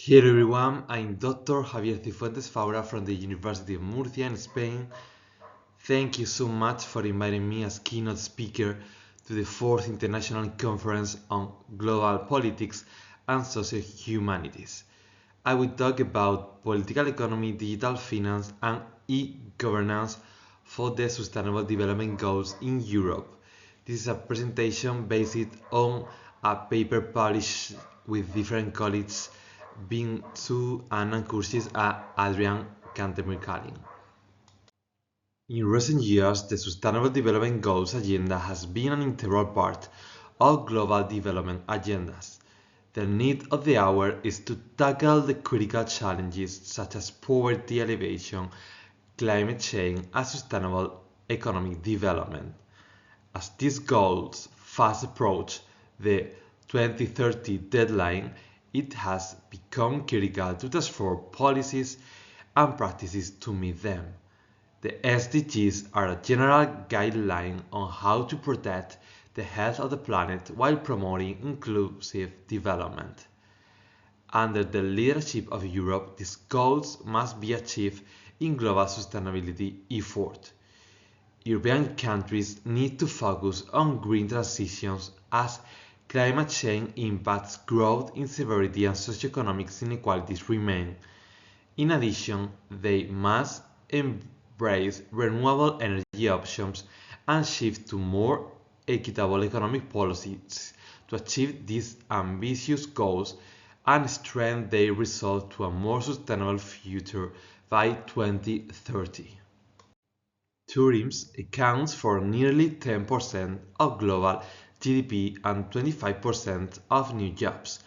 Hello everyone, I'm Dr. Javier Cifuentes-Faura from the University of Murcia in Spain. Thank you so much for inviting me as keynote speaker to the 4th International Conference on Global Politics and Socio-Humanities. I will talk about political economy, digital finance, and e-governance for the Sustainable Development Goals in Europe. This is a presentation based on a paper published with different colleagues being Su, Anna Cursis, and Adrian Cantemercalin. In recent years, the Sustainable Development Goals agenda has been an integral part of global development agendas. The need of the hour is to tackle the critical challenges such as poverty alleviation, climate change, and sustainable economic development. As these goals fast approach the 2030 deadline, it has become critical to transform policies and practices to meet them. The SDGs are a general guideline on how to protect the health of the planet while promoting inclusive development. Under the leadership of Europe, these goals must be achieved in global sustainability effort. European countries need to focus on green transitions as climate change impacts growth in severity and socioeconomic inequalities remain. In addition, they must embrace renewable energy options and shift to more equitable economic policies to achieve these ambitious goals and strengthen their resolve to a more sustainable future by 2030. Tourism accounts for nearly 10% of global GDP and 25% of new jobs.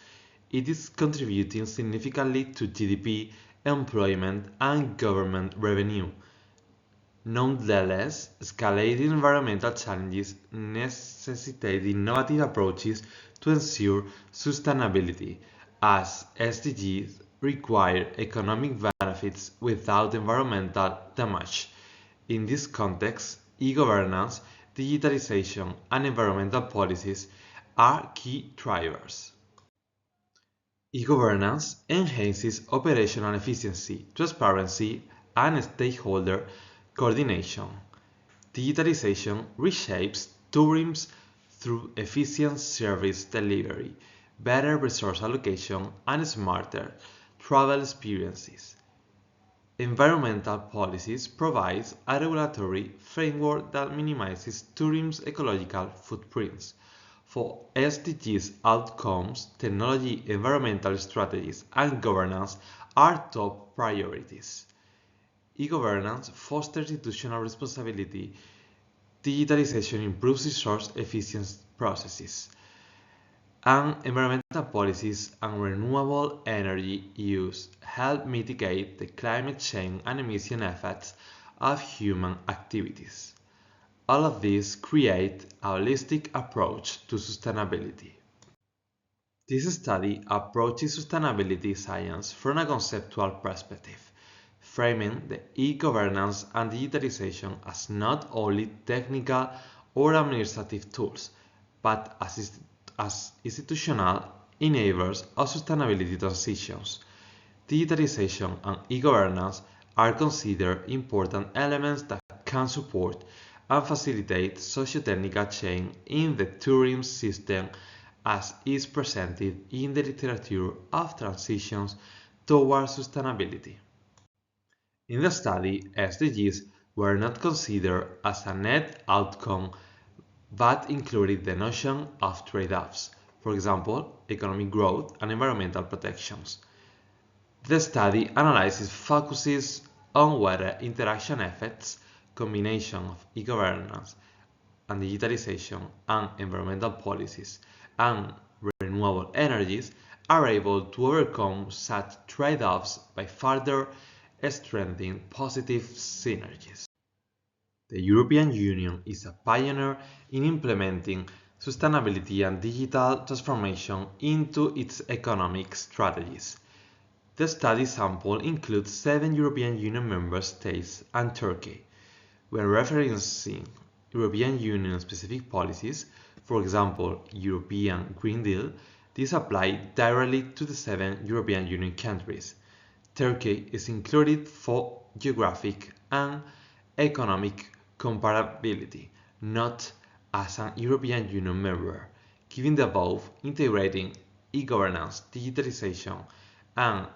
It is contributing significantly to GDP, employment, and government revenue. Nonetheless, escalating environmental challenges necessitate innovative approaches to ensure sustainability, as SDGs require economic benefits without environmental damage. In this context, e-governance, digitalization, and environmental policies are key drivers. E-governance enhances operational efficiency, transparency, and stakeholder coordination. Digitalization reshapes tourism through efficient service delivery, better resource allocation, and smarter travel experiences. Environmental policies provides a regulatory framework that minimizes tourism's ecological footprints. For SDGs outcomes, technology, environmental strategies, and governance are top priorities. E-governance fosters institutional responsibility. Digitalization improves resource efficient processes. And environmental policies and renewable energy use help mitigate the climate change and emission effects of human activities. All of these create a holistic approach to sustainability. This study approaches sustainability science from a conceptual perspective, framing the e-governance and digitalization as not only technical or administrative tools, but as institutional enablers of sustainability transitions. Digitalization and e-governance are considered important elements that can support and facilitate socio-technical change in the tourism system as is presented in the literature of transitions towards sustainability. In the study, SDGs were not considered as a net outcome but included the notion of trade-offs, for example, economic growth and environmental protections. The study focuses on whether interaction effects, combination of e-governance and digitalization and environmental policies and renewable energies are able to overcome such trade-offs by further strengthening positive synergies. The European Union is a pioneer in implementing sustainability and digital transformation into its economic strategies. The study sample includes 7 European Union member states and Turkey. When referencing European Union specific policies, for example, European Green Deal, This applies directly to the 7 European Union countries. Turkey is included for geographic and economic comparability, not as an European Union member. Given the above, integrating e-governance, digitalization, and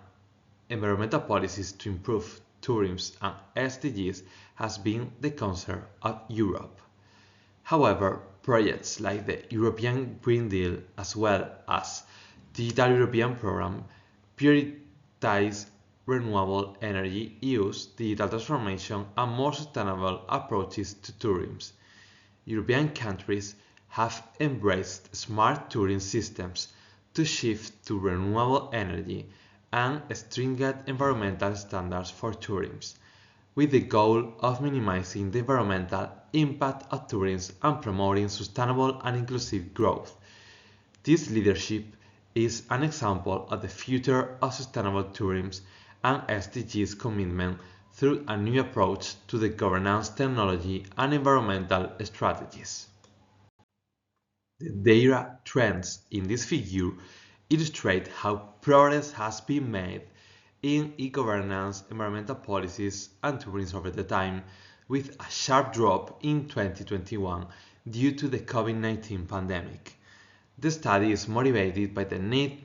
environmental policies to improve tourism and SDGs has been the concern of Europe. However, projects like the European Green Deal as well as Digital European Programme prioritize renewable energy use, digital transformation, and more sustainable approaches to tourism. European countries have embraced smart tourism systems to shift to renewable energy and stringent environmental standards for tourism, with the goal of minimizing the environmental impact of tourism and promoting sustainable and inclusive growth. This leadership is an example of the future of sustainable tourism and SDGs commitment through a new approach to the governance, technology, and environmental strategies. The data trends in this figure illustrate how progress has been made in e-governance, environmental policies, and tourism over the time, with a sharp drop in 2021 due to the COVID-19 pandemic. The study is motivated by the need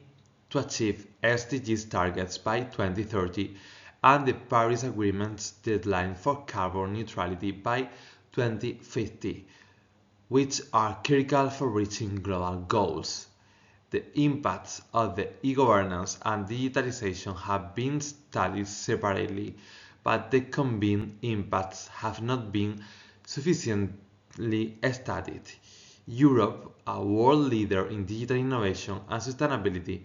to achieve SDGs targets by 2030 and the Paris Agreement's deadline for carbon neutrality by 2050, which are critical for reaching global goals. The impacts of the e-governance and digitalization have been studied separately, but the combined impacts have not been sufficiently studied. Europe, a world leader in digital innovation and sustainability,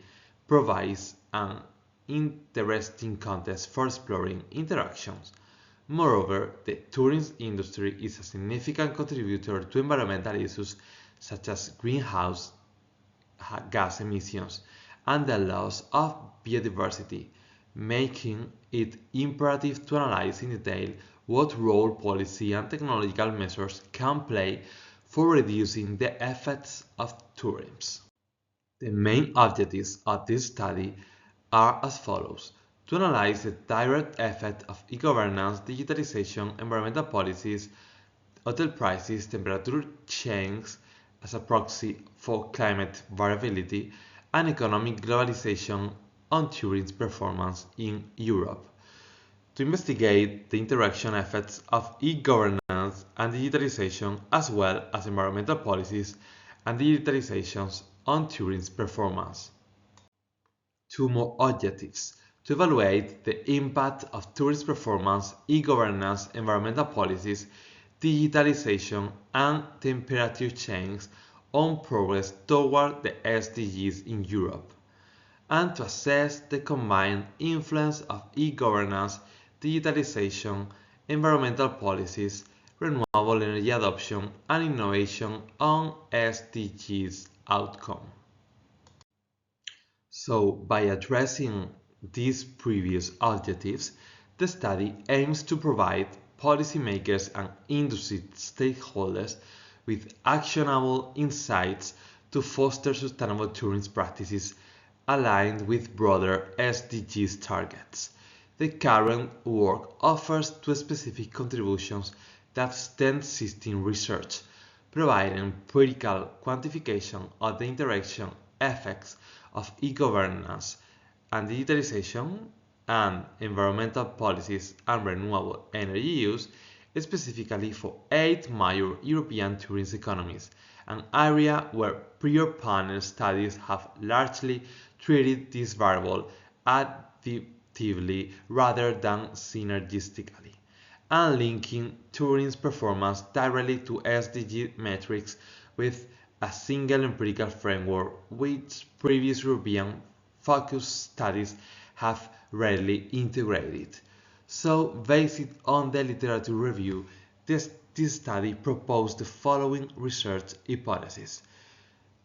provides an interesting context for exploring interactions. Moreover, the tourism industry is a significant contributor to environmental issues such as greenhouse gas emissions and the loss of biodiversity, making it imperative to analyze in detail what role policy and technological measures can play for reducing the effects of tourism. The main objectives of this study are as follows: to analyze the direct effect of e-governance, digitalization, environmental policies, hotel prices, temperature change as a proxy for climate variability, and economic globalization on tourism performance in Europe. To investigate the interaction effects of e-governance and digitalization as well as environmental policies and digitalizations on tourism performance. Two more objectives: to evaluate the impact of tourist performance, e-governance, environmental policies, digitalization, and temperature change on progress toward the SDGs in Europe, and to assess the combined influence of e-governance, digitalization, environmental policies, renewable energy adoption, and innovation on SDGs outcome. So, by addressing these previous objectives, the study aims to provide policymakers and industry stakeholders with actionable insights to foster sustainable tourism practices aligned with broader SDGs targets. The current work offers two specific contributions that extend existing research, providing critical quantification of the interaction effects of e-governance and digitalization and environmental policies and renewable energy use, specifically for 8 major European tourism economies, an area where prior panel studies have largely treated this variable additively rather than synergistically, and linking tourism performance directly to SDG metrics with a single empirical framework, which previous European focused studies have rarely integrated. So, based on the literature review, this study proposed the following research hypotheses.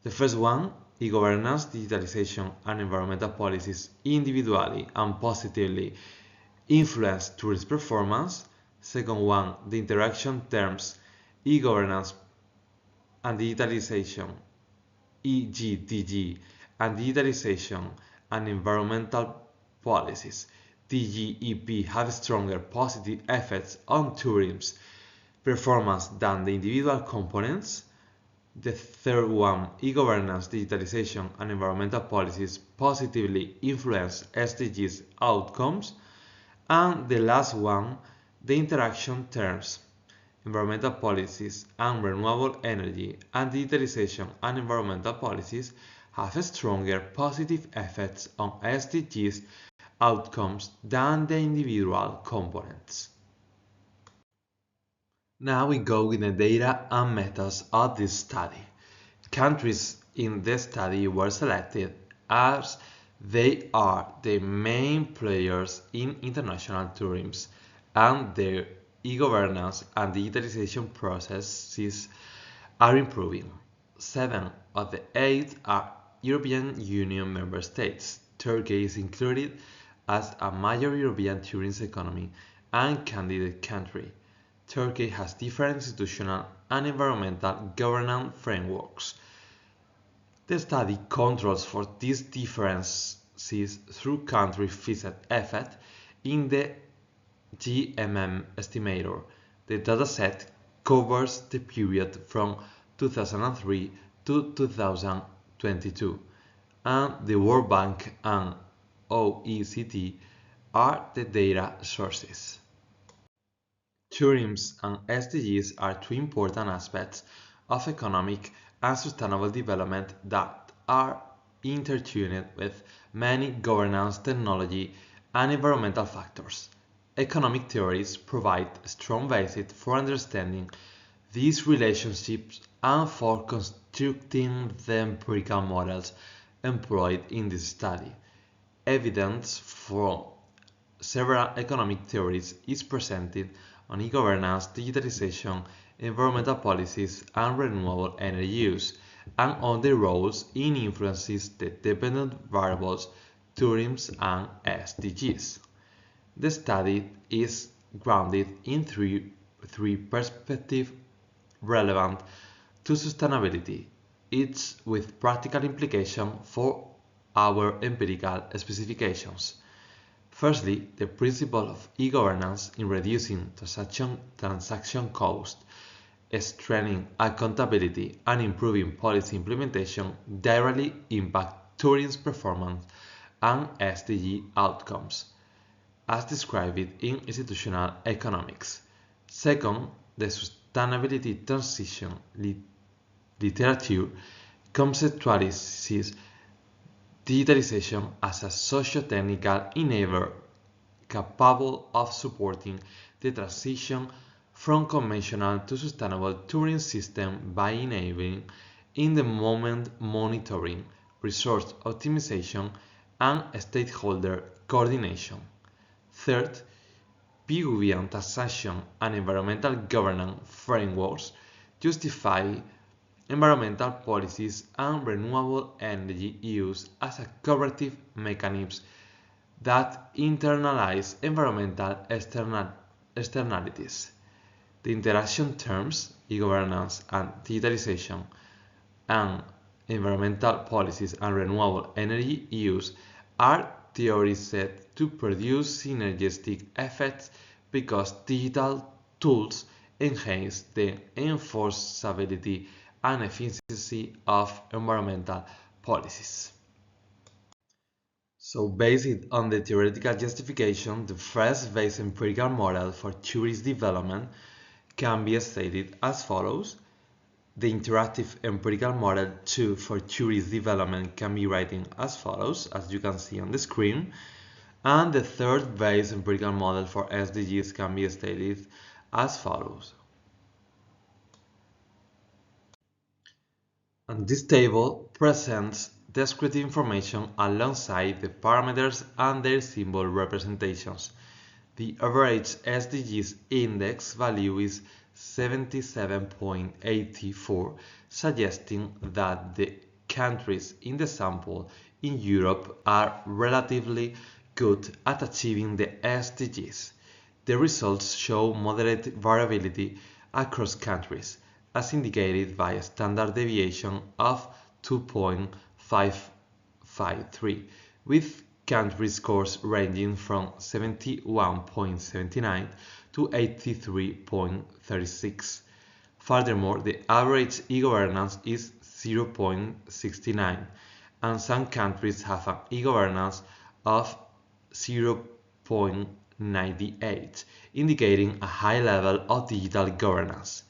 The first one, e-governance, digitalization, and environmental policies individually and positively influence tourist performance. Second one, the interaction terms e-governance and digitalization, EGDG, and digitalization and environmental policies. TGEP have stronger positive effects on tourism's performance than the individual components. The third one, e-governance, digitalization, and environmental policies positively influence SDGs outcomes. And the last one, the interaction terms, environmental policies and renewable energy, and digitalization and environmental policies have stronger positive effects on SDGs outcomes than the individual components. Now we go with the data and methods of this study. Countries in the study were selected as they are the main players in international tourism and their e-governance and digitalization processes are improving. 7 of the 8 are European Union member states. Turkey is included as a major European tourism economy and candidate country. Turkey has different institutional and environmental governance frameworks. The study controls for these differences through country visit effect in the GMM estimator. The dataset covers the period from 2003 to 2022, and the World Bank and OECD are the data sources. Tourism and SDGs are two important aspects of economic and sustainable development that are intertwined with many governance, technology, and environmental factors. Economic theories provide a strong basis for understanding these relationships and for constructing the empirical models employed in this study. Evidence from several economic theories is presented on e-governance, digitalization, environmental policies, and renewable energy use, and on their roles in influences the dependent variables, tourism, and SDGs. The study is grounded in three perspectives relevant to sustainability, each with practical implication for our empirical specifications. Firstly, the principle of e-governance in reducing transaction cost, strengthening accountability, and improving policy implementation directly impact tourism performance and SDG outcomes, as described in institutional economics. Second, the sustainability transition literature conceptualizes digitalization as a socio-technical enabler capable of supporting the transition from conventional to sustainable tourism system by enabling in-the-moment monitoring, resource optimization, and stakeholder coordination. Third, Piguvian taxation and environmental governance frameworks justify environmental policies and renewable energy use as a corrective mechanism that internalize environmental externalities. The interaction terms, e-governance and digitalization, and environmental policies and renewable energy use are theorized to produce synergistic effects because digital tools enhance the enforceability and efficiency of environmental policies. So based on the theoretical justification, the first base empirical model for tourist development can be stated as follows. The interactive empirical model 2 for tourist development can be written as follows, as you can see on the screen. And the third base empirical model for SDGs can be stated as follows. And this table presents descriptive information alongside the parameters and their symbol representations. The average SDGs index value is 77.84, suggesting that the countries in the sample in Europe are relatively good at achieving the SDGs. The results show moderate variability across countries, as indicated by a standard deviation of 2.5 0.53, with country scores ranging from 71.79 to 83.36. Furthermore, the average e-governance is 0.69, and some countries have an e-governance of 0.98, indicating a high level of digital governance.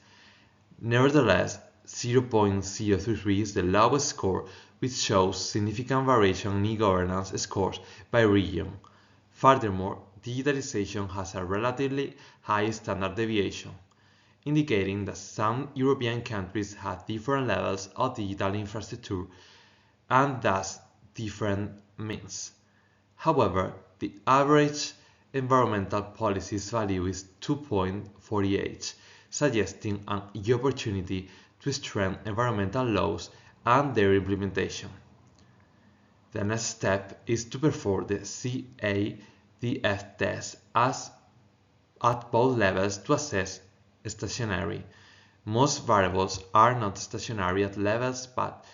Nevertheless, 0.033 is the lowest score, which shows significant variation in e-governance scores by region. Furthermore, digitalization has a relatively high standard deviation, indicating that some European countries have different levels of digital infrastructure and thus different means. However, the average environmental policies value is 2.48, suggesting an opportunity to strengthen environmental laws and their implementation. The next step is to perform the CADF test at both levels to assess stationary. Most variables are not stationary at levels but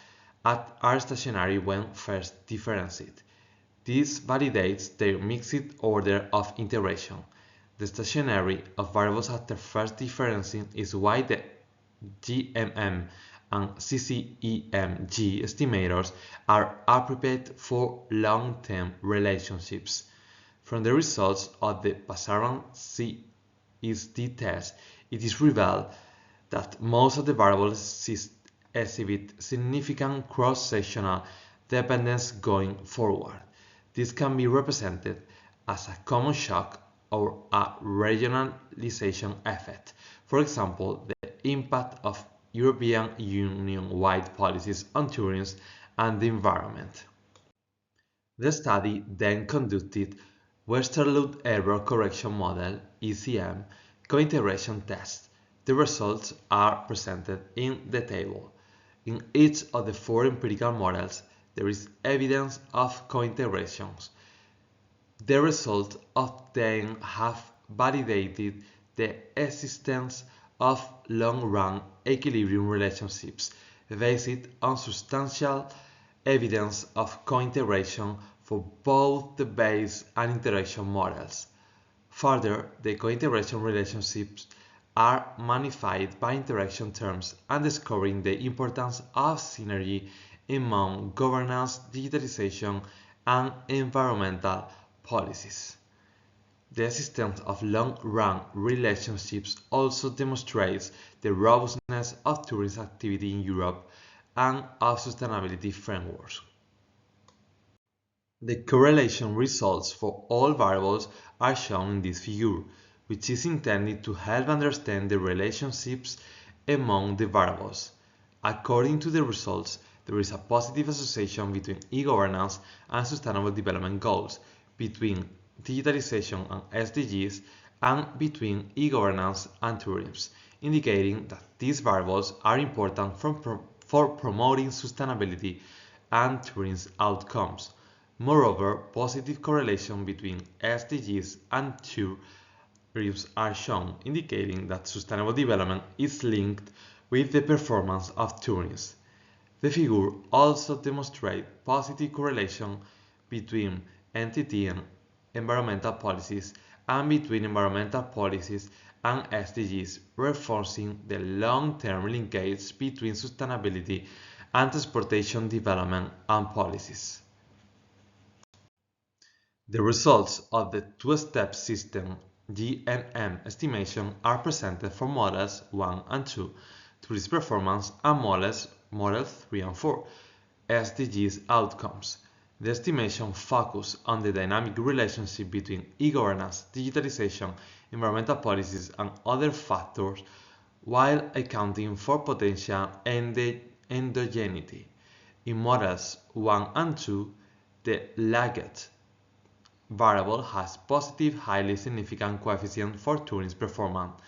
are stationary when first differentiated. This validates their mixed order of integration. The stationary of variables after first differentiation is why the GMM and CCEMG estimators are appropriate for long-term relationships. From the results of the Pasaran CSD test, it is revealed that most of the variables exhibit significant cross-sectional dependence going forward. This can be represented as a common shock or a regionalization effect. For example, the impact of European Union-wide policies on tourism and the environment. The study then conducted Westerlund Error Correction Model (ECM) co-integration tests. The results are presented in the table. In each of the four empirical models, there is evidence of co-integrations. The results obtained have validated the existence of long-run equilibrium relationships based on substantial evidence of co-integration for both the base and interaction models. Further, the co-integration relationships are magnified by interaction terms, underscoring the importance of synergy among governance, digitalization, and environmental policies. The existence of long-run relationships also demonstrates the robustness of tourism activity in Europe and of sustainability frameworks. The correlation results for all variables are shown in this figure, which is intended to help understand the relationships among the variables. According to the results, there is a positive association between e-governance and sustainable development goals, between digitalization and SDGs, and between e-governance and tourism, indicating that these variables are important for promoting sustainability and tourism outcomes. Moreover, positive correlation between SDGs and tourism are shown, indicating that sustainable development is linked with the performance of tourism. The figure also demonstrates positive correlation between entity and environmental policies and between environmental policies and SDGs, reinforcing the long-term linkage between sustainability and transportation development and policies. The results of the two-step system GNM estimation are presented for models 1 and 2, tourism performance, and models 3 and 4, SDGs outcomes. The estimation focuses on the dynamic relationship between e-governance, digitalization, environmental policies, and other factors, while accounting for potential endogeneity. In models 1 and 2, the lagged variable has positive, highly significant coefficient for tourism performance.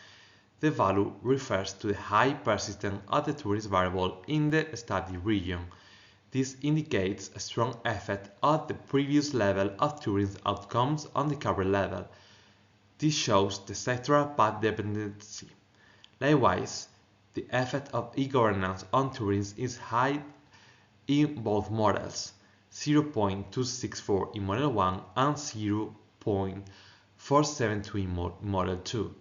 The value refers to the high persistence of the tourist variable in the study region. This indicates a strong effect of the previous level of tourism outcomes on the current level. This shows the sectoral path dependency. Likewise, the effect of e-governance on tourism is high in both models. 0.264 in Model 1 and 0.472 in Model 2.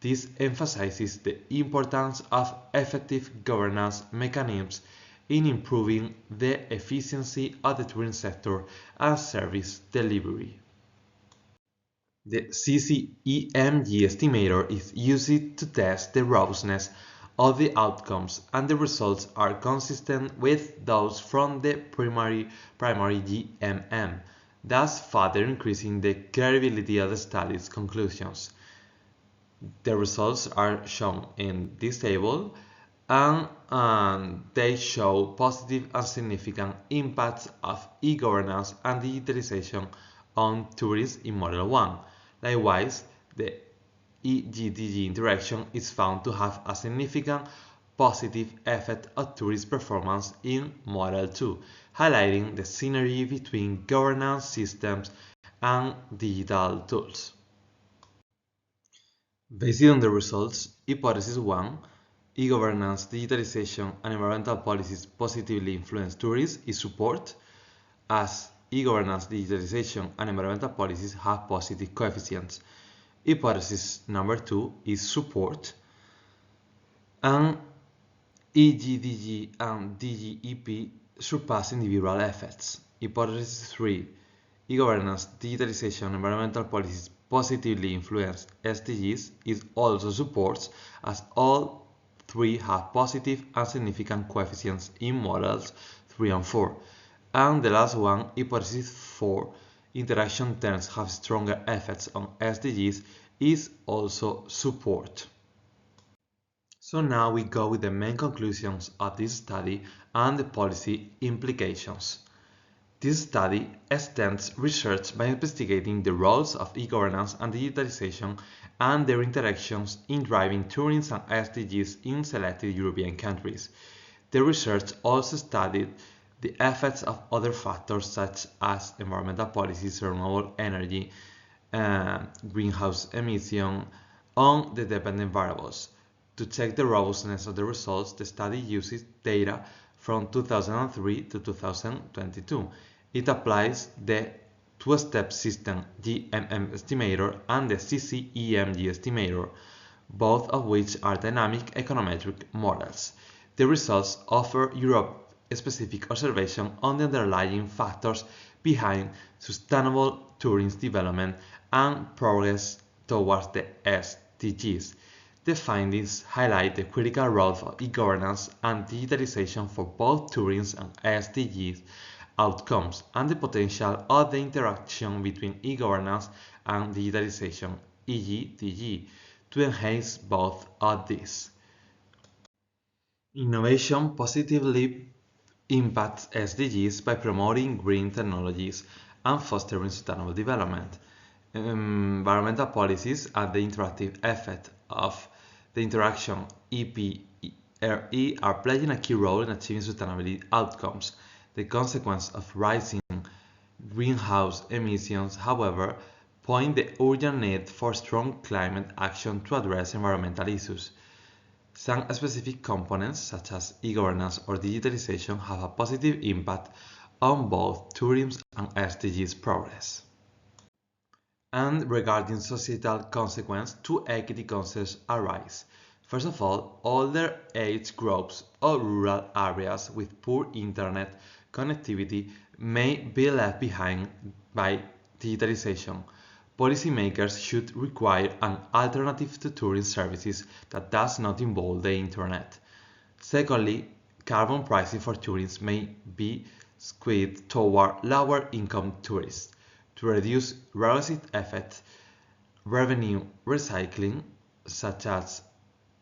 This emphasizes the importance of effective governance mechanisms in improving the efficiency of the tourism sector and service delivery. The CCEMG estimator is used to test the robustness of the outcomes, and the results are consistent with those from the primary GMM, thus further increasing the credibility of the study's conclusions. The results are shown in this table, and they show positive and significant impacts of e-governance and digitalization on tourism in Model 1. Likewise, the EGDG interaction is found to have a significant positive effect on tourist performance in Model 2, highlighting the synergy between governance systems and digital tools. Based on the results, Hypothesis 1, e-governance, digitalization, and environmental policies positively influence tourism is support, as e-governance, digitalization, and environmental policies have positive coefficients. Hypothesis number 2 is support, and EGDG and DGEP surpass individual effects. Hypothesis 3, e-governance, digitalization, and environmental policies positively influence SDGs is also supports, as all three have positive and significant coefficients in models 3 and 4. And the last one, Hypothesis 4, interaction terms have stronger effects on SDGs, is also support. So now we go with the main conclusions of this study and the policy implications. This study extends research by investigating the roles of e-governance and digitalization and their interactions in driving tourism and SDGs in selected European countries. The research also studied the effects of other factors such as environmental policies, renewable energy, greenhouse emission on the dependent variables. To check the robustness of the results, the study uses data from 2003 to 2022. It applies the two-step system GMM estimator and the CCEMG estimator, both of which are dynamic econometric models. The results offer Europe-specific observation on the underlying factors behind sustainable tourism development and progress towards the SDGs. The findings highlight the critical role of e-governance and digitalization for both tourism and SDGs outcomes and the potential of the interaction between e-governance and digitalization (EGDG) to enhance both of these. Innovation positively impacts SDGs by promoting green technologies and fostering sustainable development. Environmental policies and the interactive effect of the interaction EPRE are playing a key role in achieving sustainability outcomes. The consequence of rising greenhouse emissions, however, point the urgent need for strong climate action to address environmental issues. Some specific components, such as e-governance or digitalization, have a positive impact on both tourism and SDGs progress. And regarding societal consequence, two equity concerns arise. First of all, older age groups or rural areas with poor internet connectivity may be left behind by digitalization. Policymakers should require an alternative to tourism services that does not involve the internet. Secondly, carbon pricing for tourism may be skewed toward lower-income tourists. To reduce relative effect, revenue recycling, such as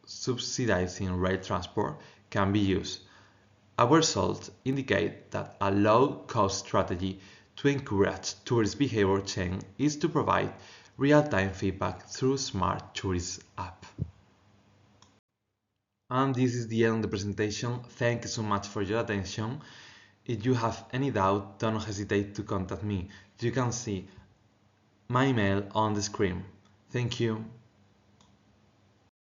subsidizing rail transport, can be used. Our results indicate that a low-cost strategy to encourage tourist behavior change is to provide real-time feedback through Smart Tourist app. And this is the end of the presentation. Thank you so much for your attention. If you have any doubt, don't hesitate to contact me. You can see my email on the screen. Thank you.